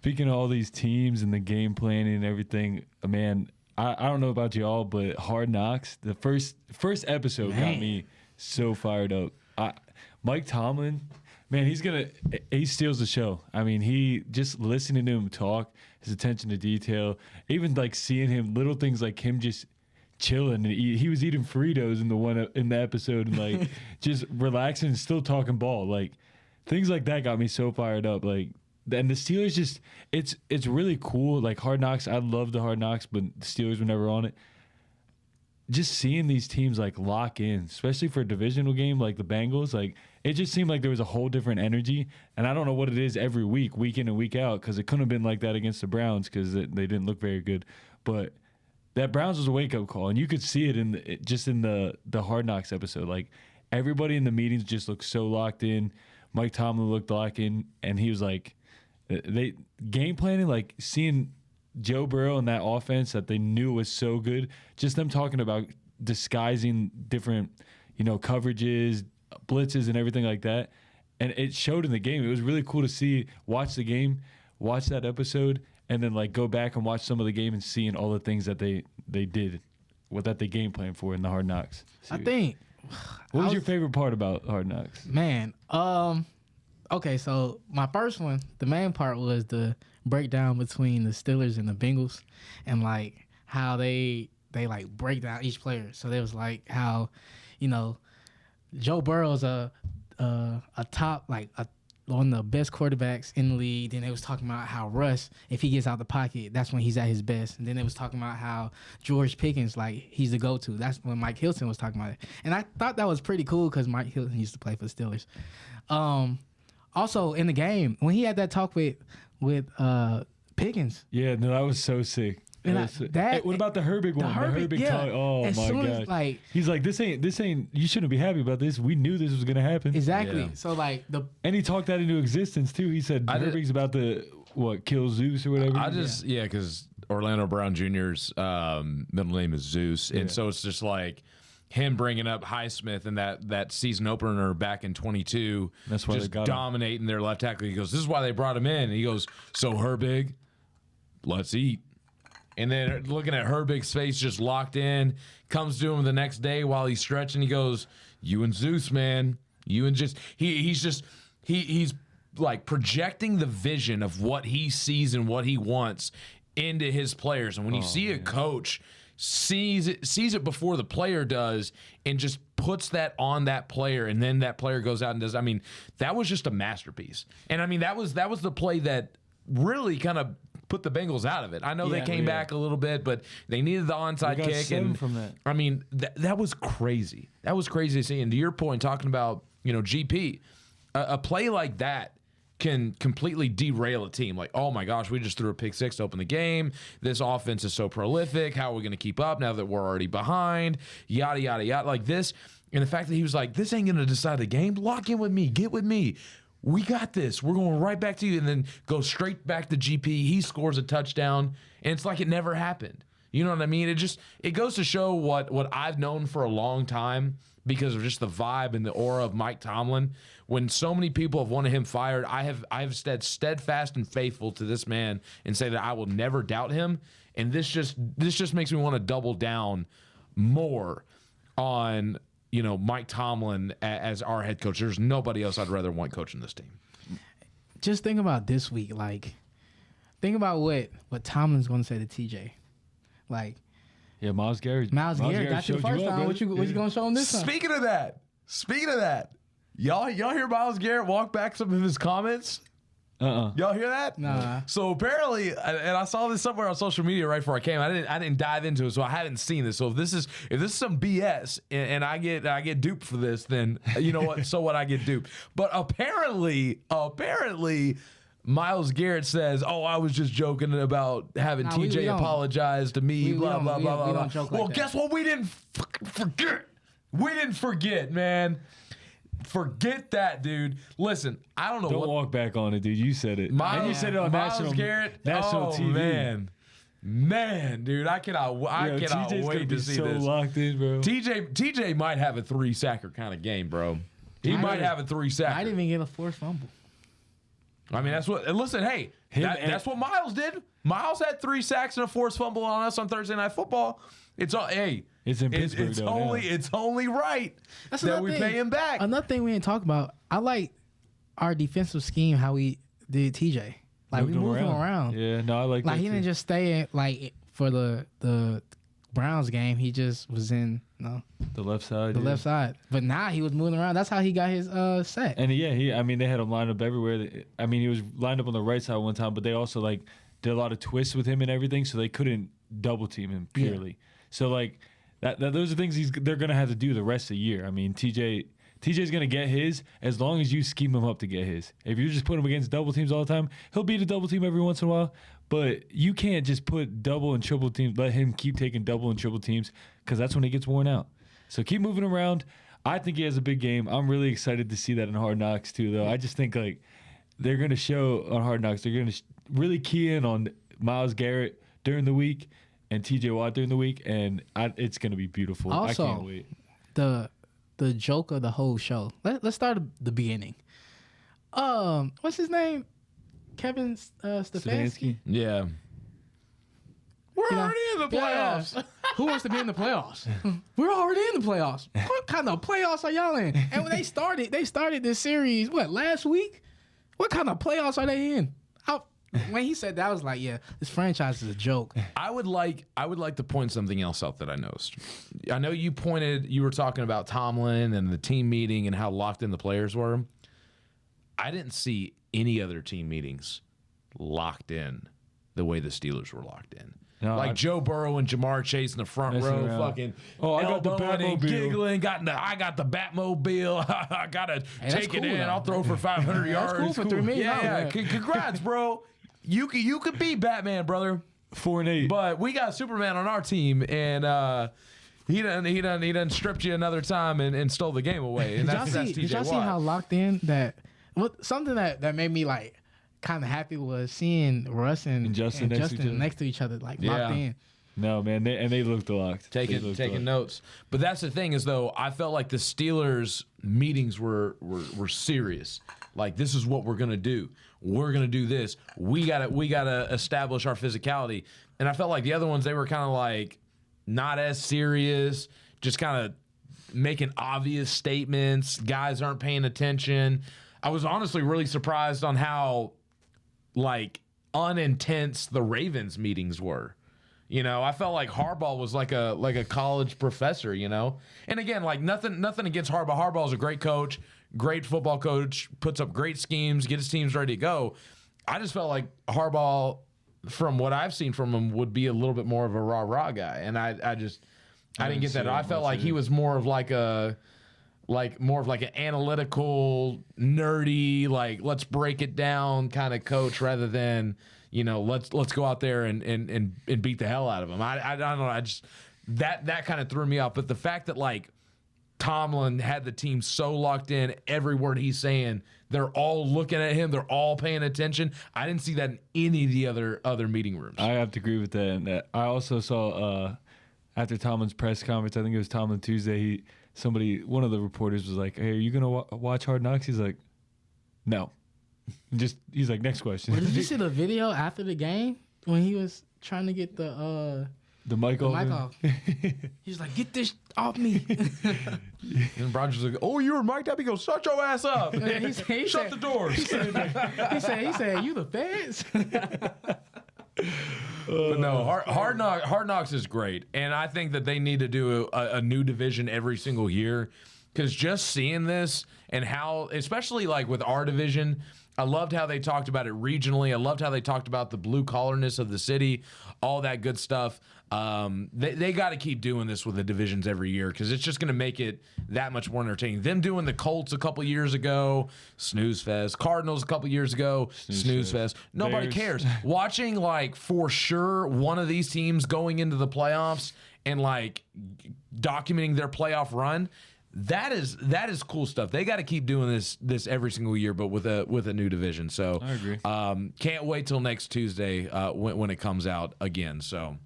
speaking of all these teams and the game planning and everything, man, I don't know about y'all, but Hard Knocks, the first episode got me so fired up. Mike Tomlin, man, he steals the show. I mean, he just listening to him talk, his attention to detail, even like seeing him, little things like him just chilling. And he was eating Fritos in the episode and like just relaxing and still talking ball. Like things like that got me so fired up. Like, and the Steelers just it's really cool. Like Hard Knocks, I love the Hard Knocks, but the Steelers were never on it. Just seeing these teams like lock in, especially for a divisional game like the Bengals, like it just seemed like there was a whole different energy. And I don't know what it is every week in and week out, because it couldn't have been like that against the Browns because they didn't look very good. But that Browns was a wake up call, and you could see it in the Hard Knocks episode. Like everybody in the meetings just looked so locked in. Mike Tomlin looked locked in, and he was like, they game planning, like seeing Joe Burrow and that offense that they knew was so good. Just them talking about disguising different, coverages, blitzes, and everything like that. And it showed in the game. It was really cool to watch the game, watch that episode, and then like go back and watch some of the game and seeing all the things that they did, that they game planned for in the Hard Knocks series. I think. What was your favorite part about Hard Knocks? Man, okay, so my first one, the main part was the breakdown between the Steelers and the Bengals, and like how they like break down each player. So there was like how, Joe Burrow's a top one of the best quarterbacks in the league. Then they was talking about how Russ, if he gets out the pocket, that's when he's at his best. And then they was talking about how George Pickens, like, he's the go-to. That's when Mike Hilton was talking about it. And I thought that was pretty cool because Mike Hilton used to play for the Steelers. Also, in the game, when he had that talk with Pickens. Yeah, no, that was so sick. What about the Herbig one? The Herbig talk. Oh my god! He's like, this ain't. You shouldn't be happy about this. We knew this was gonna happen. Exactly. Yeah. So like and he talked that into existence too. He said Herbig's about to kill Zeus or whatever. Because Orlando Brown Jr.'s middle name is Zeus, and so it's just like him bringing up Highsmith and that season opener back in 22. That's why just they got dominating their left tackle. He goes, "This is why they brought him in." And he goes, "So Herbig, let's eat." And then looking at Herbig's face just locked in, comes to him the next day while he's stretching. He goes, "You and Zeus, man. You and just he's like projecting the vision of what he sees and what he wants into his players. And when you see a coach sees it before the player does and just puts that on that player, and then that player goes out and does. I mean, that was just a masterpiece. And I mean, that was the play that really kind of put the Bengals out of it. I know they came back a little bit, but they needed the onside kick. And from that. I mean, that was crazy. That was crazy to see. And to your point, talking about, GP, a play like that can completely derail a team. Like, oh my gosh, we just threw a pick six to open the game. This offense is so prolific. How are we going to keep up now that we're already behind? Yada, yada, yada. Like this. And the fact that he was like, this ain't going to decide the game. Lock in with me. Get with me. We got this. We're going right back to you, and then go straight back to GP. He scores a touchdown, and it's like it never happened. You know what I mean? It goes to show what I've known for a long time because of just the vibe and the aura of Mike Tomlin. When so many people have wanted him fired, I have stayed steadfast and faithful to this man and say that I will never doubt him. And this just makes me want to double down more on Mike Tomlin as our head coach. There's nobody else I'd rather want coaching this team. Just think about this week. Like, think about what Tomlin's going to say to TJ. Like, yeah, Myles Garrett. Myles Garrett got you the first time. What you going to show him this time? Speaking of that, y'all hear Myles Garrett walk back some of his comments? Y'all hear that? Nah. So apparently, and I saw this somewhere on social media right before I came. I didn't dive into it, so I haven't seen this. So if this is some BS and I get duped for this, then you know what? So what? I get duped. But apparently, Myles Garrett says, "Oh, I was just joking about having TJ apologize to me." Blah blah blah blah blah. Well, guess what? We didn't forget. We didn't forget, man. Forget that, dude. Listen, I don't know. Don't walk back on it, dude. You said it. And you said it on national TV. Man, dude, I cannot wait to see so this. Locked in, bro. TJ might have a 3-sacker kind of game, bro. He might have a 3-sacker. I didn't even get a forced fumble. I mean, that's what. Listen, hey, that's what Miles did. Miles had 3 sacks and a forced fumble on us on Thursday Night Football. It's all. Hey, it's in Pittsburgh. It's only right that we pay him back. Another thing we didn't talk about. I like our defensive scheme. How we did TJ. Like we moved him around. Yeah, no, I like that. Like he didn't just stay in, like for the Browns game. He just was in the left side. Left side. But now he was moving around. That's how he got his sack. And I mean, they had him lined up everywhere. I mean, he was lined up on the right side one time, but they also like did a lot of twists with him and everything, so they couldn't double team him purely. Yeah. So like that those are things they're gonna have to do the rest of the year. I mean, TJ's gonna get his as long as you scheme him up to get his. If you just put him against double teams all the time, he'll beat a double team every once in a while. But you can't just put double and triple teams. Let him keep taking double and triple teams because that's when he gets worn out. So keep moving around. I think he has a big game. I'm really excited to see that in Hard Knocks too, though. I just think like they're gonna show on Hard Knocks. They're gonna really key in on Myles Garrett during the week and TJ Watt during the week, and it's gonna be beautiful. Also, I can't wait. The joke of the whole show. Let's start at the beginning. What's his name? Kevin Stefanski. Yeah. We're already in the playoffs. Yeah. Who wants to be in the playoffs? We're already in the playoffs. What kind of playoffs are y'all in? And when they started this series, last week? What kind of playoffs are they in? When he said that, I was like, yeah, this franchise is a joke. I would like to point something else out that I noticed. I know you were talking about Tomlin and the team meeting and how locked in the players were. I didn't see any other team meetings locked in the way the Steelers were locked in. No, Joe Burrow and Jamar Chase in the front row, fucking I got the Batmobile, giggling. I got the Batmobile. I gotta take it in. I'll throw for 500 yards. That's cool for $3 million. Yeah. Congrats, bro. You could be Batman, brother. 4-8. But we got Superman on our team, and he done stripped you another time and stole the game away. And did y'all see how locked in that? Something that made me like kind of happy was seeing Russ and Justin next to each other, like locked in. No, man, they looked locked. Taking notes. But that's the thing is, though, I felt like the Steelers meetings were serious. Like, this is what we're gonna do. We're gonna do this. We gotta establish our physicality. And I felt like the other ones, they were kind of like not as serious, just kind of making obvious statements. Guys aren't paying attention. I was honestly really surprised on how like unintense the Ravens meetings were. You know, I felt like Harbaugh was like a college professor, you know? And again, like nothing against Harbaugh. Harbaugh's a great coach, great football coach, puts up great schemes, gets his teams ready to go. I just felt like Harbaugh, from what I've seen from him, would be a little bit more of a rah-rah guy. And I didn't get that. I felt like he was more of like an analytical, nerdy, like let's break it down kind of coach rather than, you know, let's go out there and beat the hell out of them. I don't know. I just that kind of threw me off. But the fact that like Tomlin had the team so locked in, every word he's saying, they're all looking at him, they're all paying attention. I didn't see that in any of the other meeting rooms. I have to agree with that. And I also saw after Tomlin's press conference, I think it was Tomlin Tuesday. One of the reporters was like, "Hey, are you gonna watch Hard Knocks?" He's like, "No." He's like, "Next question." Well, did you see the video after the game when he was trying to get the mic off? He's like, "Get this off me!" And Rogers was like, "Oh, you were mic'd up." He goes, "Shut your ass up! Shut the doors." He said, "You the feds?" But no, Hard Knocks is great, and I think that they need to do a new division every single year, because just seeing this and how, especially like with our division, I loved how they talked about it regionally. I loved how they talked about the blue collarness of the city, all that good stuff. They got to keep doing this with the divisions every year, because it's just going to make it that much more entertaining. Them doing the Colts a couple years ago, snooze fest. Cardinals a couple years ago, snooze fest. Nobody cares. Watching like for sure one of these teams going into the playoffs and like documenting their playoff run. That is cool stuff. They got to keep doing this every single year, but with a new division. So I agree. Can't wait till next Tuesday when it comes out again. So.